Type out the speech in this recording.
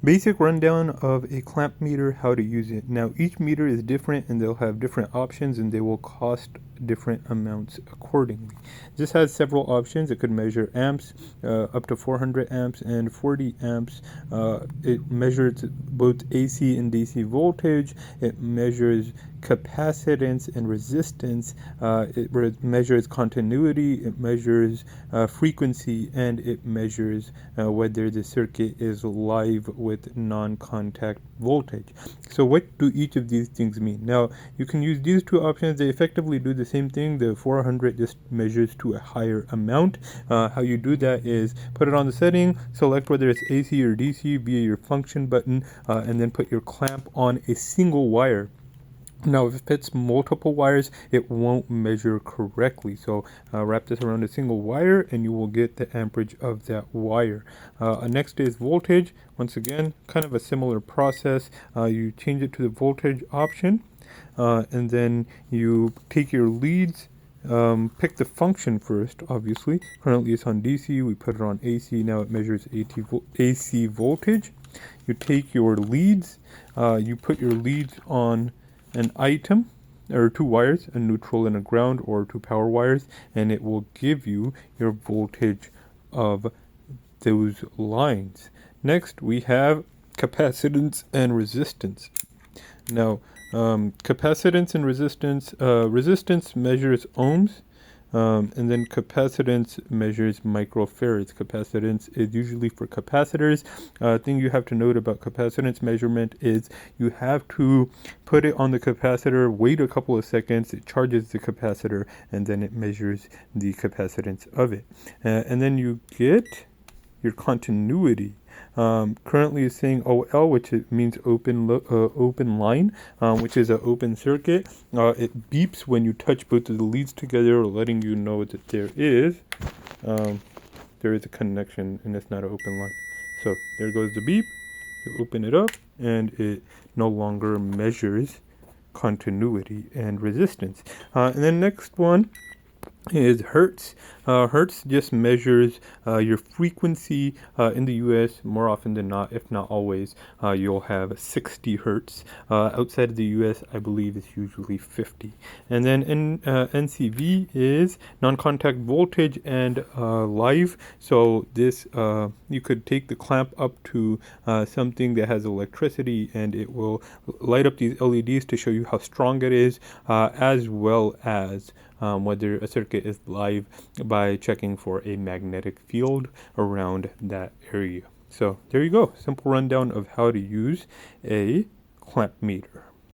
Basic rundown of a clamp meter, how to use it. Now each meter is different and they'll have different options and they will cost different amounts accordingly. This has several options. It could measure amps, up to 400 amps and 40 amps. It measures both AC and DC voltage. It measures capacitance and resistance. It measures continuity. It measures frequency, and it measures whether the circuit is live with non-contact voltage. So what do each of these things mean? Now you can use these two options. They effectively do the same thing. The 400 just measures to a higher amount. How you do that is put it on the setting, select whether it's AC or DC via your function button, and then put your clamp on a single wire. Now, if it's multiple wires, it won't measure correctly. So wrap this around a single wire and you will get the amperage of that wire. Next is voltage. Once again, kind of a similar process. You change it to the voltage option, and then you take your leads. Pick the function first, obviously. Currently it's on DC, we put it on AC, now it measures AC voltage. You take your leads, you put your leads on an item, or two wires, a neutral and a ground, or two power wires, and it will give you your voltage of those lines. Next, we have capacitance and resistance. Now, capacitance and resistance, resistance measures ohms, and then capacitance measures microfarads. Capacitance is usually for capacitors. Thing you have to note about capacitance measurement is you have to put it on the capacitor, wait a couple of seconds, it charges the capacitor, and then it measures the capacitance of it. And then you get your continuity. Currently is saying OL, which means open line, which is an open circuit. It beeps when you touch both of the leads together, letting you know that there is a connection and it's not an open line. So there goes the beep. You open it up and it no longer measures continuity and resistance. And then next one is hertz. Hertz just measures your frequency. In the US, more often than not, if not always, you'll have 60 hertz. Outside of the US, I believe it's usually 50. And then NCV is non-contact voltage and live. So this, you could take the clamp up to something that has electricity and it will light up these LEDs to show you how strong it is, as well as whether a circuit is live by checking for a magnetic field around that area. So there you go. Simple rundown of how to use a clamp meter.